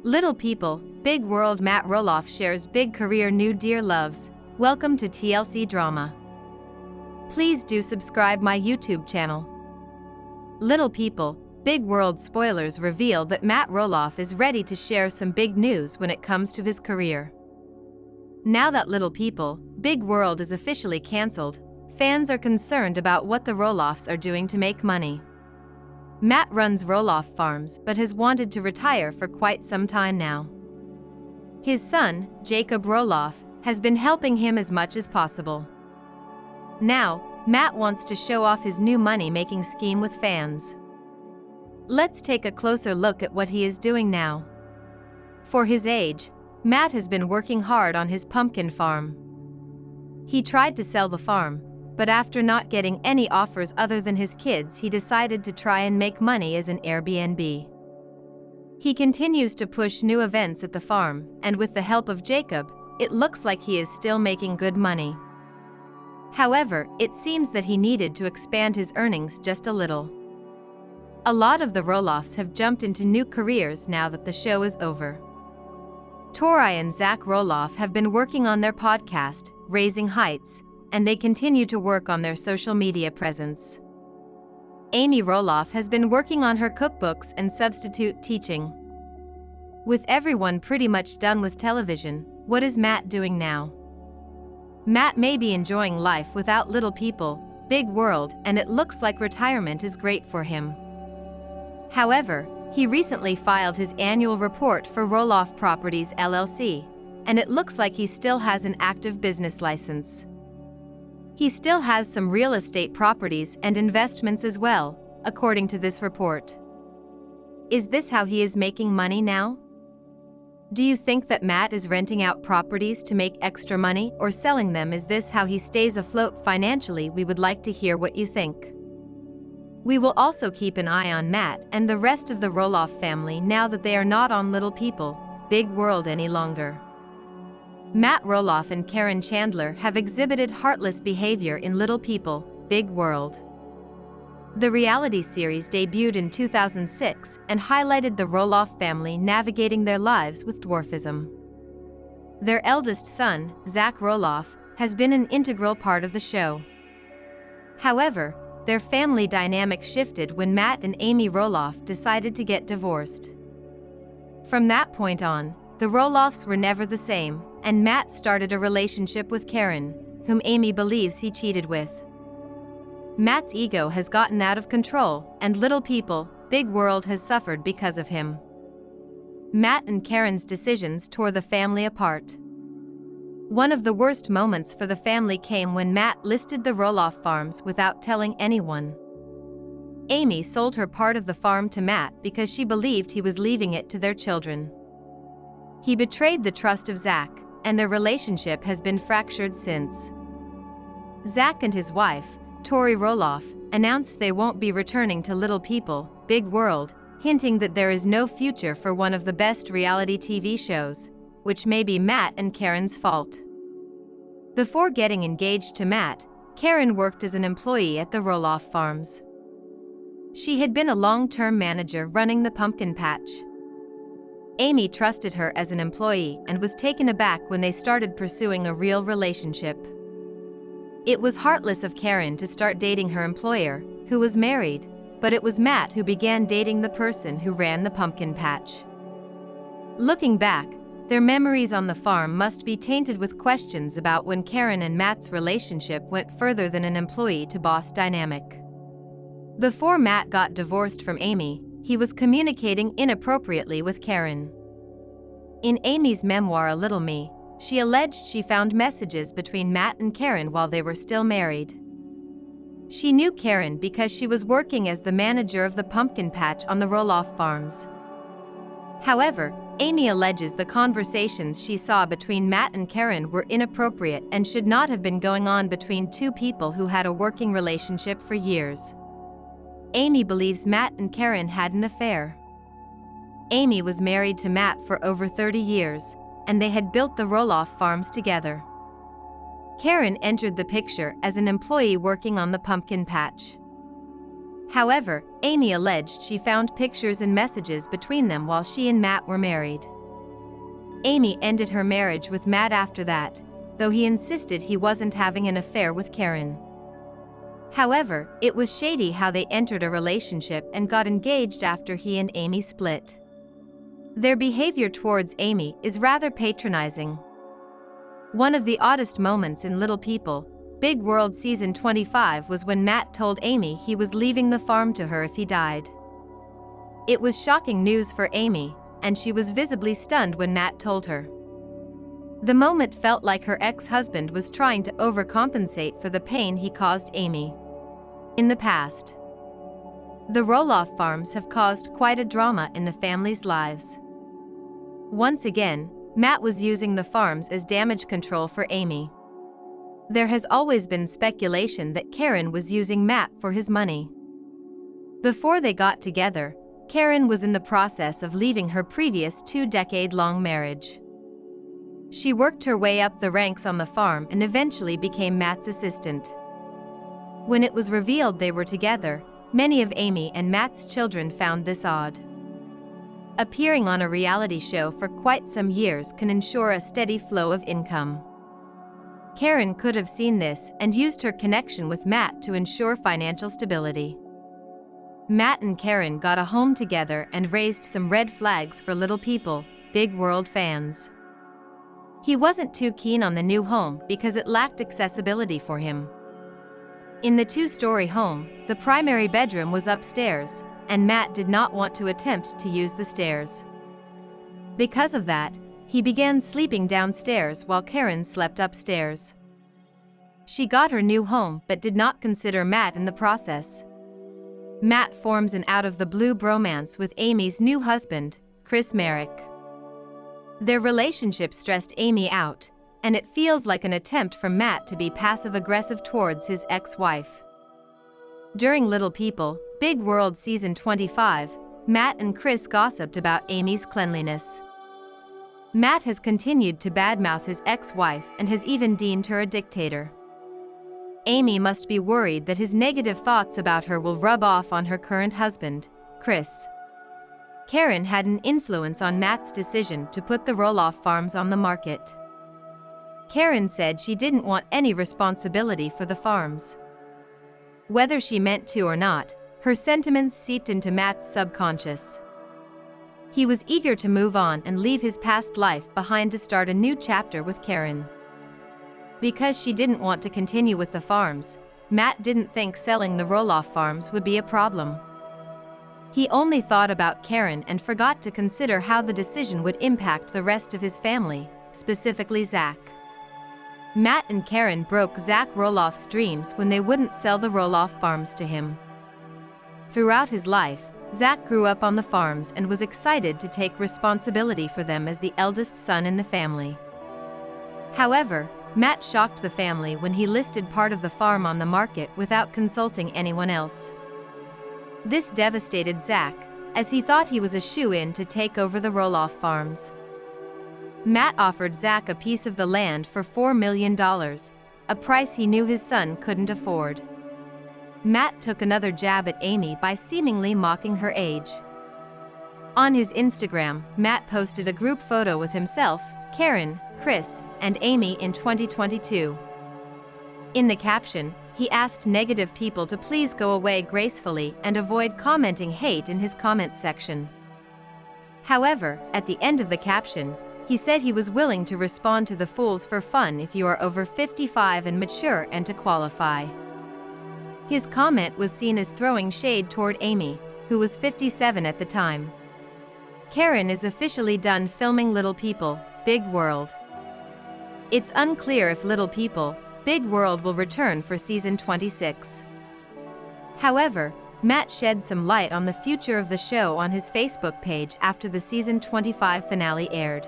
Little people, big world. Matt Roloff shares big career new. Dear loves, welcome to TLC Drama. Please do subscribe my YouTube channel. Little people, big world. Spoilers reveal that Matt Roloff is ready to share some big news when it comes to his career. Now that Little People, Big World is officially cancelled, fans are concerned about what the Roloffs are doing to make money. Matt runs Roloff Farms but has wanted to retire for quite some time now. His son, Jacob Roloff, has been helping him as much as possible. Now, Matt wants to show off his new money-making scheme with fans. Let's take a closer look at what he is doing now. For his age, Matt has been working hard on his pumpkin farm. He tried to sell the farm, but after not getting any offers other than his kids, he decided to try and make money as an Airbnb. He continues to push new events at the farm, and with the help of Jacob, it looks like he is still making good money. However, it seems that he needed to expand his earnings just a little. A lot of the Roloffs have jumped into new careers now that the show is over. Tori and Zach Roloff have been working on their podcast, Raising Heights, and they continue to work on their social media presence. Amy Roloff has been working on her cookbooks and substitute teaching. With everyone pretty much done with television, what is Matt doing now? Matt may be enjoying life without Little People, Big World, and it looks like retirement is great for him. However, he recently filed his annual report for Roloff Properties LLC, and it looks like he still has an active business license. He still has some real estate properties and investments as well, according to this report. Is this how he is making money now? Do you think that Matt is renting out properties to make extra money or selling them? Is this how he stays afloat financially? We would like to hear what you think. We will also keep an eye on Matt and the rest of the Roloff family now that they are not on Little People, Big World any longer. Matt Roloff and Karen Chandler have exhibited heartless behavior in Little People, Big World. The reality series debuted in 2006 and highlighted the Roloff family navigating their lives with dwarfism. Their eldest son, Zach Roloff, has been an integral part of the show. However, their family dynamic shifted when Matt and Amy Roloff decided to get divorced. From that point on, the Roloffs were never the same, and Matt started a relationship with Karen, whom Amy believes he cheated with. Matt's ego has gotten out of control, and Little People, Big World has suffered because of him. Matt and Karen's decisions tore the family apart. One of the worst moments for the family came when Matt listed the Roloff Farms without telling anyone. Amy sold her part of the farm to Matt because she believed he was leaving it to their children. He betrayed the trust of Zach, and their relationship has been fractured since. Zach and his wife, Tori Roloff, announced they won't be returning to Little People, Big World, hinting that there is no future for one of the best reality TV shows, which may be Matt and Karen's fault. Before getting engaged to Matt, Karen worked as an employee at the Roloff Farms. She had been a long-term manager running the pumpkin patch. Amy trusted her as an employee and was taken aback when they started pursuing a real relationship. It was heartless of Karen to start dating her employer, who was married, but it was Matt who began dating the person who ran the pumpkin patch. Looking back, their memories on the farm must be tainted with questions about when Karen and Matt's relationship went further than an employee-to-boss dynamic. Before Matt got divorced from Amy, he was communicating inappropriately with Karen. In Amy's memoir A Little Me, she alleged she found messages between Matt and Karen while they were still married. She knew Karen because she was working as the manager of the pumpkin patch on the Roloff Farms. However, Amy alleges the conversations she saw between Matt and Karen were inappropriate and should not have been going on between two people who had a working relationship for years. Amy believes Matt and Karen had an affair. Amy was married to Matt for over 30 years, and they had built the Roloff Farms together. Karen entered the picture as an employee working on the pumpkin patch. However, Amy alleged she found pictures and messages between them while she and Matt were married. Amy ended her marriage with Matt after that, though he insisted he wasn't having an affair with Karen. However, it was shady how they entered a relationship and got engaged after he and Amy split. Their behavior towards Amy is rather patronizing. One of the oddest moments in Little People, Big World Season 25 was when Matt told Amy he was leaving the farm to her if he died. It was shocking news for Amy, and she was visibly stunned when Matt told her. The moment felt like her ex-husband was trying to overcompensate for the pain he caused Amy in the past. The Roloff farms have caused quite a drama in the family's lives. Once again, Matt was using the farms as damage control for Amy. There has always been speculation that Karen was using Matt for his money. Before they got together, Karen was in the process of leaving her previous 2-decade-long marriage. She worked her way up the ranks on the farm and eventually became Matt's assistant. When it was revealed they were together, many of Amy and Matt's children found this odd. Appearing on a reality show for quite some years can ensure a steady flow of income. Karen could have seen this and used her connection with Matt to ensure financial stability. Matt and Karen got a home together and raised some red flags for Little People, Big World fans. He wasn't too keen on the new home because it lacked accessibility for him. In the 2-story home, the primary bedroom was upstairs, and Matt did not want to attempt to use the stairs. Because of that, he began sleeping downstairs while Karen slept upstairs. She got her new home but did not consider Matt in the process. Matt forms an out-of-the-blue bromance with Amy's new husband, Chris Merrick. Their relationship stressed Amy out, and it feels like an attempt from Matt to be passive-aggressive towards his ex-wife. During Little People, Big World Season 25, Matt and Chris gossiped about Amy's cleanliness. Matt has continued to badmouth his ex-wife and has even deemed her a dictator. Amy must be worried that his negative thoughts about her will rub off on her current husband, Chris. Karen had an influence on Matt's decision to put the Roloff farms on the market. Karen said she didn't want any responsibility for the farms. Whether she meant to or not, her sentiments seeped into Matt's subconscious. He was eager to move on and leave his past life behind to start a new chapter with Karen. Because she didn't want to continue with the farms, Matt didn't think selling the Roloff farms would be a problem. He only thought about Karen and forgot to consider how the decision would impact the rest of his family, specifically Zach. Matt and Karen broke Zach Roloff's dreams when they wouldn't sell the Roloff farms to him. Throughout his life, Zach grew up on the farms and was excited to take responsibility for them as the eldest son in the family. However, Matt shocked the family when he listed part of the farm on the market without consulting anyone else. This devastated Zach, as he thought he was a shoo-in to take over the Roloff farms. Matt offered Zach a piece of the land for $4 million, a price he knew his son couldn't afford. Matt took another jab at Amy by seemingly mocking her age. On his Instagram, Matt posted a group photo with himself, Karen, Chris, and Amy in 2022. In the caption, he asked negative people to please go away gracefully and avoid commenting hate in his comment section. However, at the end of the caption, he said he was willing to respond to the fools for fun if you are over 55 and mature and to qualify. His comment was seen as throwing shade toward Amy, who was 57 at the time. Karen is officially done filming Little People, Big World. It's unclear if Little People, Big World will return for season 26. However, Matt shed some light on the future of the show on his Facebook page after the season 25 finale aired.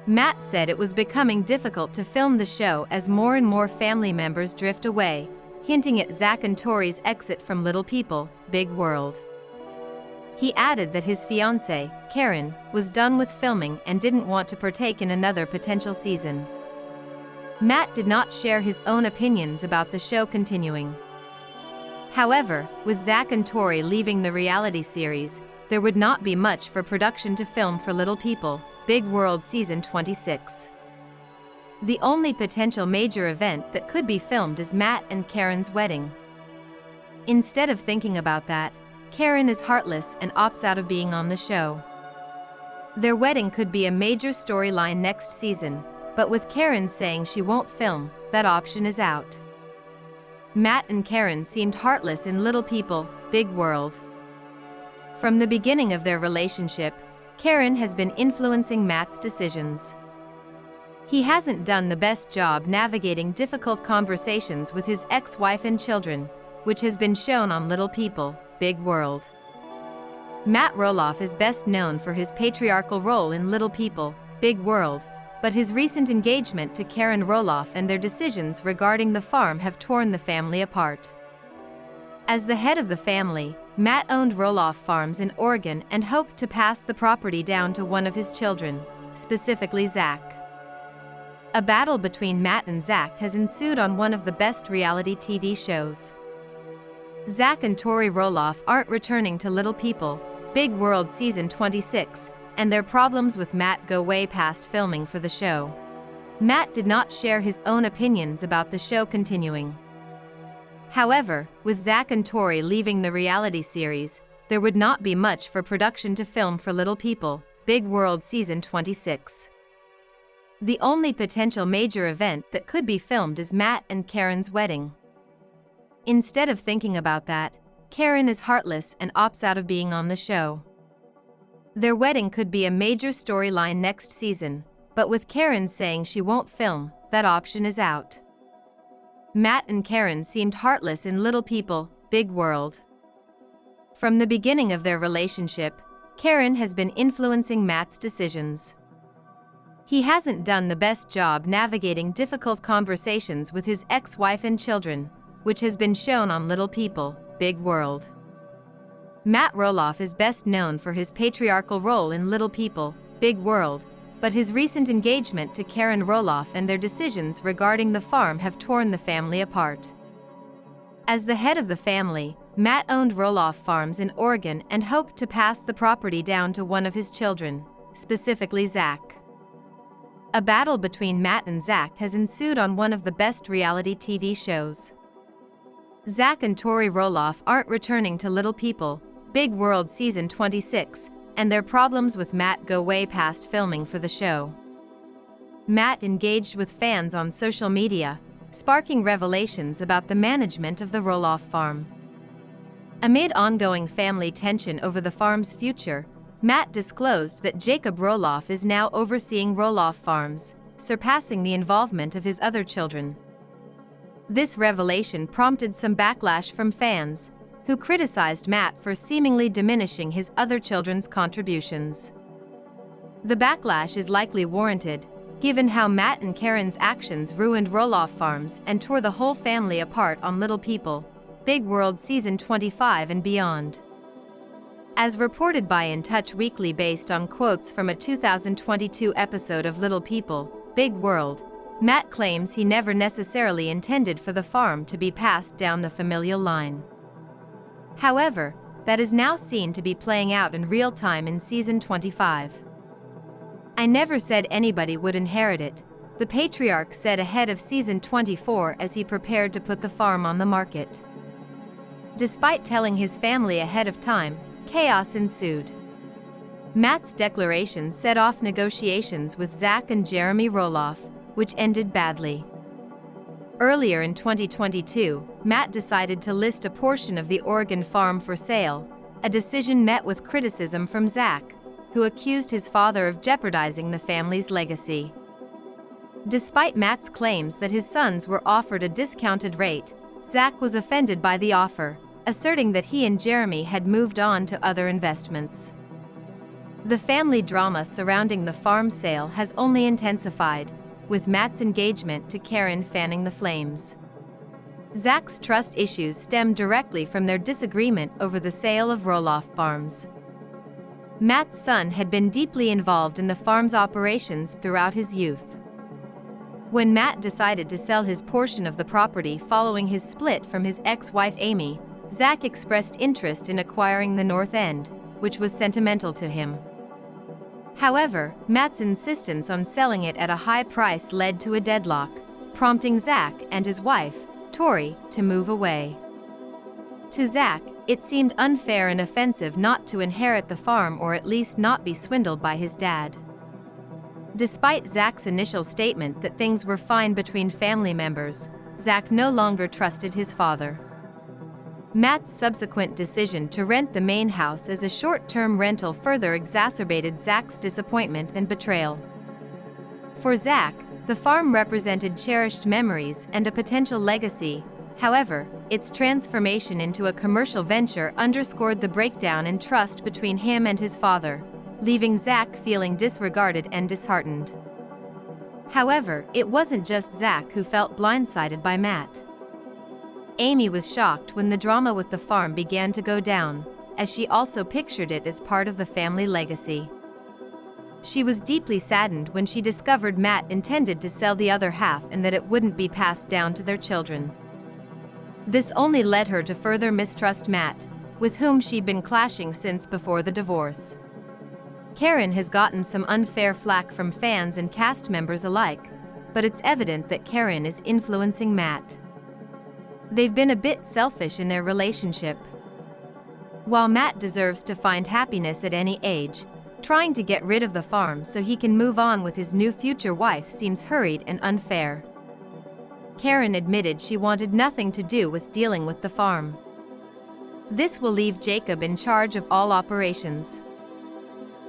Matt said it was becoming difficult to film the show as more and more family members drift away, hinting at Zach and Tori's exit from Little People, Big World. He added that his fiancée, Karen, was done with filming and didn't want to partake in another potential season. Matt did not share his own opinions about the show continuing. However, with Zach and Tori leaving the reality series, there would not be much for production to film for Little People, Big World Season 26. The only potential major event that could be filmed is Matt and Karen's wedding. Instead of thinking about that, Karen is heartless and opts out of being on the show. Their wedding could be a major storyline next season, but with Karen saying she won't film, that option is out. Matt and Karen seemed heartless in Little People, Big World. From the beginning of their relationship, Karen has been influencing Matt's decisions. He hasn't done the best job navigating difficult conversations with his ex-wife and children, which has been shown on Little People, Big World. Matt Roloff is best known for his patriarchal role in Little People, Big World, but his recent engagement to Karen Roloff and their decisions regarding the farm have torn the family apart. As the head of the family, Matt owned Roloff Farms in Oregon and hoped to pass the property down to one of his children, specifically Zach. A battle between Matt and Zach has ensued on one of the best reality TV shows. Zach and Tori Roloff aren't returning to Little People, Big World Season 26, and their problems with Matt go way past filming for the show. Matt did not share his own opinions about the show continuing. However, with Zach and Tori leaving the reality series, there would not be much for production to film for Little People, Big World Season 26. The only potential major event that could be filmed is Matt and Karen's wedding. Instead of thinking about that, Karen is heartless and opts out of being on the show. Their wedding could be a major storyline next season, but with Karen saying she won't film, that option is out. Matt and Karen seemed heartless in Little People, Big World. From the beginning of their relationship, Karen has been influencing Matt's decisions. He hasn't done the best job navigating difficult conversations with his ex-wife and children, which has been shown on Little People, Big World. Matt Roloff is best known for his patriarchal role in Little People, Big World, but his recent engagement to Karen Roloff and their decisions regarding the farm have torn the family apart. As the head of the family, Matt owned Roloff Farms in Oregon and hoped to pass the property down to one of his children, specifically Zach. A battle between Matt and Zach has ensued on one of the best reality TV shows. Zach and Tori Roloff aren't returning to Little People, Big World Season 26, and their problems with Matt go way past filming for the show. Matt engaged with fans on social media, sparking revelations about the management of the Roloff farm. Amid ongoing family tension over the farm's future, Matt disclosed that Jacob Roloff is now overseeing Roloff Farms, surpassing the involvement of his other children. This revelation prompted some backlash from fans, who criticized Matt for seemingly diminishing his other children's contributions. The backlash is likely warranted, given how Matt and Karen's actions ruined Roloff Farms and tore the whole family apart on Little People, Big World Season 25 and beyond. As reported by In Touch Weekly based on quotes from a 2022 episode of Little People, Big World, Matt claims he never necessarily intended for the farm to be passed down the familial line. However, that is now seen to be playing out in real time in Season 25. "I never said anybody would inherit it," the patriarch said ahead of Season 24 as he prepared to put the farm on the market. Despite telling his family ahead of time, chaos ensued. Matt's declaration set off negotiations with Zach and Jeremy Roloff, which ended badly. Earlier in 2022, Matt decided to list a portion of the Oregon farm for sale, a decision met with criticism from Zach, who accused his father of jeopardizing the family's legacy. Despite Matt's claims that his sons were offered a discounted rate, Zach was offended by the offer, asserting that he and Jeremy had moved on to other investments. The family drama surrounding the farm sale has only intensified, with Matt's engagement to Karen fanning the flames. Zach's trust issues stem directly from their disagreement over the sale of Roloff Farms. Matt's son had been deeply involved in the farm's operations throughout his youth. When Matt decided to sell his portion of the property following his split from his ex-wife Amy, Zach expressed interest in acquiring the North End, which was sentimental to him. However, Matt's insistence on selling it at a high price led to a deadlock, prompting Zach and his wife, Tori, to move away. To Zach, it seemed unfair and offensive not to inherit the farm or at least not be swindled by his dad. Despite Zach's initial statement that things were fine between family members, Zach no longer trusted his father. Matt's subsequent decision to rent the main house as a short-term rental further exacerbated Zach's disappointment and betrayal. For Zach, the farm represented cherished memories and a potential legacy. However, its transformation into a commercial venture underscored the breakdown in trust between him and his father, leaving Zach feeling disregarded and disheartened. However, it wasn't just Zach who felt blindsided by Matt. Amy was shocked when the drama with the farm began to go down, as she also pictured it as part of the family legacy. She was deeply saddened when she discovered Matt intended to sell the other half and that it wouldn't be passed down to their children. This only led her to further mistrust Matt, with whom she'd been clashing since before the divorce. Karen has gotten some unfair flack from fans and cast members alike, but it's evident that Karen is influencing Matt. They've been a bit selfish in their relationship. While Matt deserves to find happiness at any age, trying to get rid of the farm so he can move on with his new future wife seems hurried and unfair. Karen admitted she wanted nothing to do with dealing with the farm. This will leave Jacob in charge of all operations.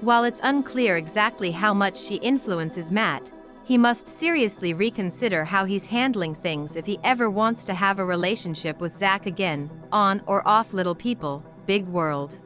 While it's unclear exactly how much she influences Matt, he must seriously reconsider how he's handling things if he ever wants to have a relationship with Zach again, on or off Little People, Big World.